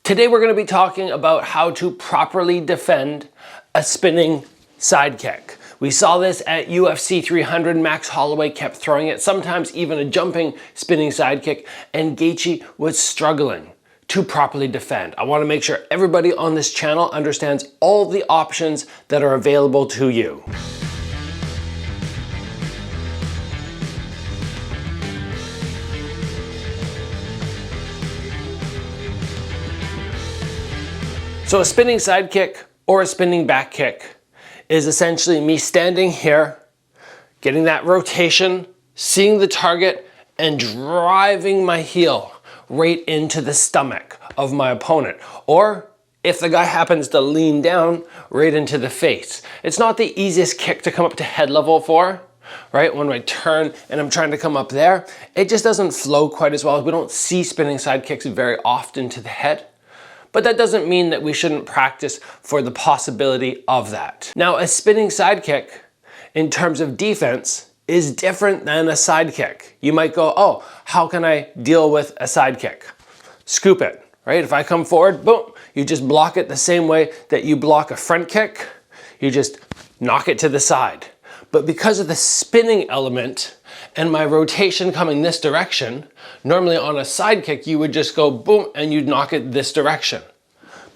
Today we're going to be talking about how to properly defend a spinning side kick. We saw this at UFC 300, Max Holloway kept throwing it, sometimes even a jumping spinning side kick, and Gaethje was struggling to properly defend. I want to make sure everybody on this channel understands all the options that are available to you. So a spinning side kick or a spinning back kick is essentially me standing here, getting that rotation, seeing the target, and driving my heel right into the stomach of my opponent. Or if the guy happens to lean down, right into the face. It's not the easiest kick to come up to head level for, right? When I turn and I'm trying to come up there, it just doesn't flow quite as well. We don't see spinning side kicks very often to the head. But that doesn't mean that we shouldn't practice for the possibility of that. Now, a spinning side kick, in terms of defense, is different than a side kick. You might go, oh, how can I deal with a side kick? Scoop it, right? If I come forward, boom, you just block it the same way that you block a front kick. You just knock it to the side. But because of the spinning element and my rotation coming this direction, normally on a side kick, you would just go boom and you'd knock it this direction.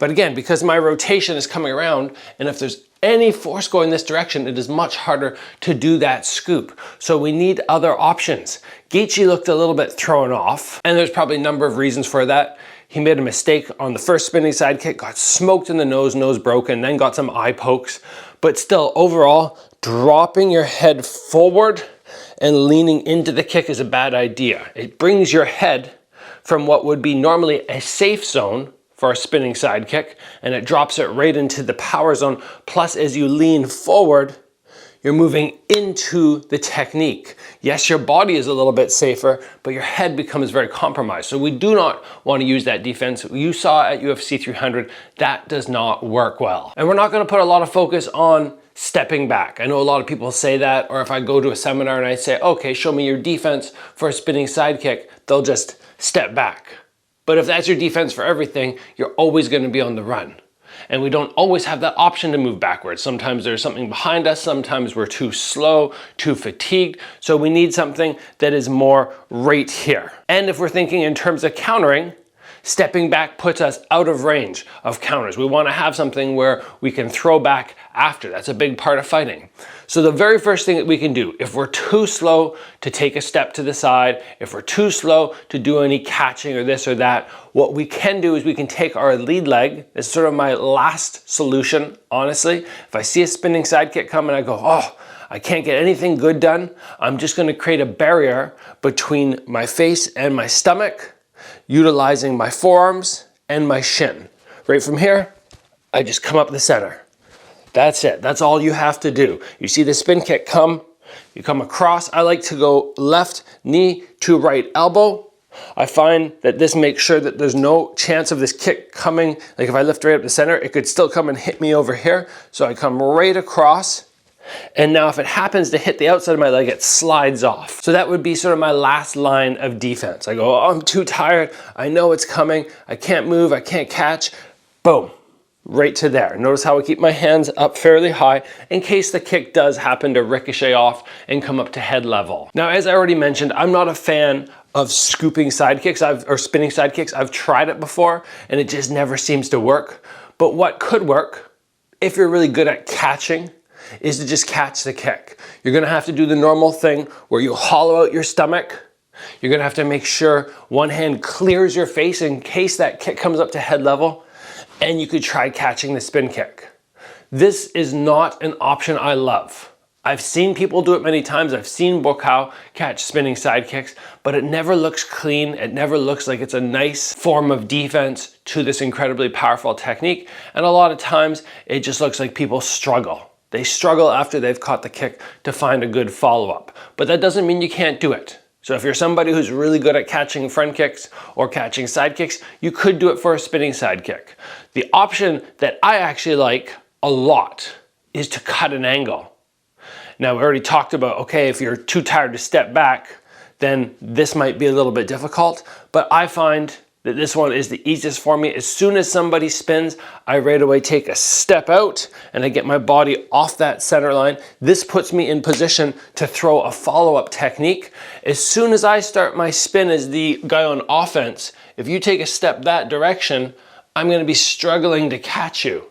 But again, because my rotation is coming around, and if there's any force going this direction, it is much harder to do that scoop. So we need other options. Gaethje looked a little bit thrown off, and there's probably a number of reasons for that. He made a mistake on the first spinning side kick, got smoked in the nose broken, then got some eye pokes. But still, overall, dropping your head forward and leaning into the kick is a bad idea. It brings your head from what would be normally a safe zone for a spinning side kick, and it drops it right into the power zone. Plus, as you lean forward, you're moving into the technique. Yes, your body is a little bit safer, but your head becomes very compromised. So we do not want to use that defense. You saw at UFC 300, that does not work well. And we're not going to put a lot of focus on stepping back. I know a lot of people say that, or if I go to a seminar and I say, okay, show me your defense for a spinning side kick, they'll just step back. But if that's your defense for everything, you're always going to be on the run. And we don't always have that option to move backwards. Sometimes there's something behind us, sometimes we're too slow, too fatigued. So we need something that is more right here. And if we're thinking in terms of countering, stepping back puts us out of range of counters. We want to have something where we can throw back after. That's a big part of fighting. So the very first thing that we can do, if we're too slow to take a step to the side, if we're too slow to do any catching or this or that, what we can do is we can take our lead leg. This is sort of my last solution, honestly. If I see a spinning side kick come and I go, oh, I can't get anything good done, I'm just going to create a barrier between my face and my stomach, utilizing my forearms and my shin. Right from here, I just come up the center. That's it. That's all you have to do. You see the spin kick come, you come across. I like to go left knee to right elbow. I find that this makes sure that there's no chance of this kick coming. Like if I lift right up the center, it could still come and hit me over here. So I come right across. And now if it happens to hit the outside of my leg, it slides off. So that would be sort of my last line of defense. I go, oh, I'm too tired. I know it's coming. I can't move. I can't catch. Boom. Right to there. Notice how I keep my hands up fairly high in case the kick does happen to ricochet off and come up to head level. Now, as I already mentioned, I'm not a fan of scooping side kicks or spinning side kicks. I've tried it before and it just never seems to work. But what could work, if you're really good at catching, is to just catch the kick. You're gonna have to do the normal thing where you hollow out your stomach. You're gonna have to make sure one hand clears your face in case that kick comes up to head level, and you could try catching the spin kick. This is not an option I love. I've seen people do it many times. I've seen Buakaw catch spinning side kicks, but it never looks clean. It never looks like it's a nice form of defense to this incredibly powerful technique. And a lot of times it just looks like people struggle. They struggle after they've caught the kick to find a good follow-up. But that doesn't mean you can't do it. So if you're somebody who's really good at catching front kicks or catching side kicks, you could do it for a spinning side kick. The option that I actually like a lot is to cut an angle. Now we already talked about, okay, if you're too tired to step back, then this might be a little bit difficult, but I find that this one is the easiest for me. As soon as somebody spins, I right away take a step out and I get my body off that center line. This puts me in position to throw a follow-up technique. As soon as I start my spin as the guy on offense, if you take a step that direction, I'm gonna be struggling to catch you.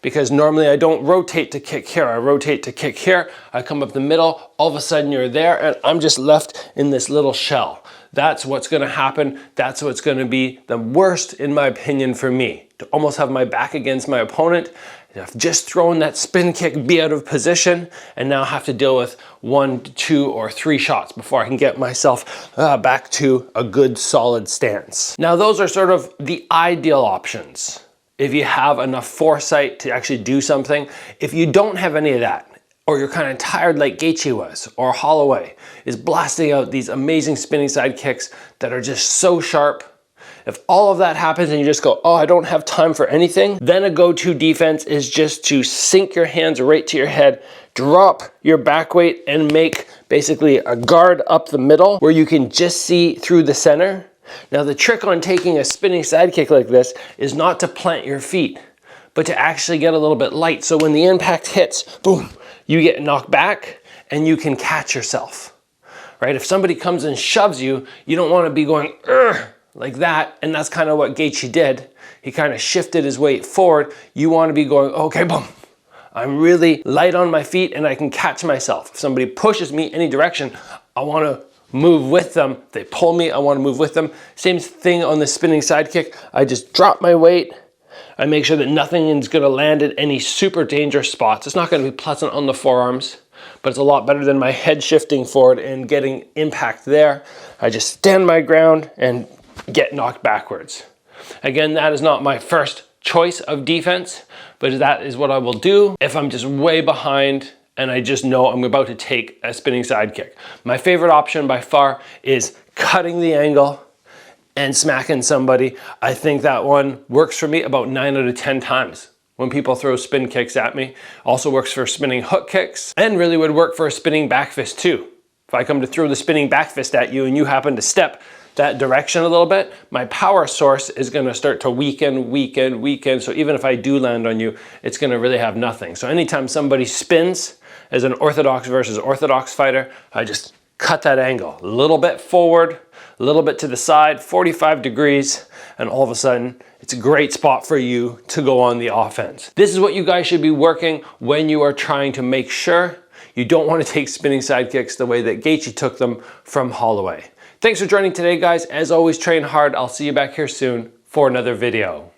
Because normally I don't rotate to kick here, I rotate to kick here, I come up the middle, all of a sudden you're there and I'm just left in this little shell. That's what's gonna happen, that's what's gonna be the worst in my opinion for me. To almost have my back against my opponent, I've just thrown that spin kick, be out of position, and now have to deal with 1, 2, or 3 shots before I can get myself back to a good solid stance. Now those are sort of the ideal options. If you have enough foresight to actually do something. If you don't have any of that, or you're kind of tired like Gaethje was, or Holloway is blasting out these amazing spinning side kicks that are just so sharp. If all of that happens and you just go, oh, I don't have time for anything, then a go-to defense is just to sink your hands right to your head, drop your back weight, and make basically a guard up the middle where you can just see through the center. Now the trick on taking a spinning side kick like this is not to plant your feet, but to actually get a little bit light. So when the impact hits, boom, you get knocked back and you can catch yourself, right? If somebody comes and shoves you, you don't want to be going like that. And that's kind of what Gaethje did. He kind of shifted his weight forward. You want to be going, okay, boom. I'm really light on my feet and I can catch myself. If somebody pushes me any direction, I want to move with them. If they pull me, I want to move with them. Same thing on the spinning side kick. I just drop my weight. I make sure that nothing is going to land at any super dangerous spots. It's not going to be pleasant on the forearms, but it's a lot better than my head shifting forward and getting impact there. I just stand my ground and get knocked backwards. Again, that is not my first choice of defense, but that is what I will do if I'm just way behind and I just know I'm about to take a spinning side kick. My favorite option by far is cutting the angle and smacking somebody. I think that one works for me about 9 out of 10 times when people throw spin kicks at me. Also works for spinning hook kicks and really would work for a spinning back fist too. If I come to throw the spinning back fist at you and you happen to step that direction a little bit, my power source is gonna start to weaken. So even if I do land on you, it's gonna really have nothing. So anytime somebody spins as an orthodox versus orthodox fighter, I just cut that angle a little bit forward, a little bit to the side, 45 degrees, and all of a sudden, it's a great spot for you to go on the offense. This is what you guys should be working when you are trying to make sure you don't want to take spinning side kicks the way that Gaethje took them from Holloway. Thanks for joining today, guys. As always, train hard. I'll see you back here soon for another video.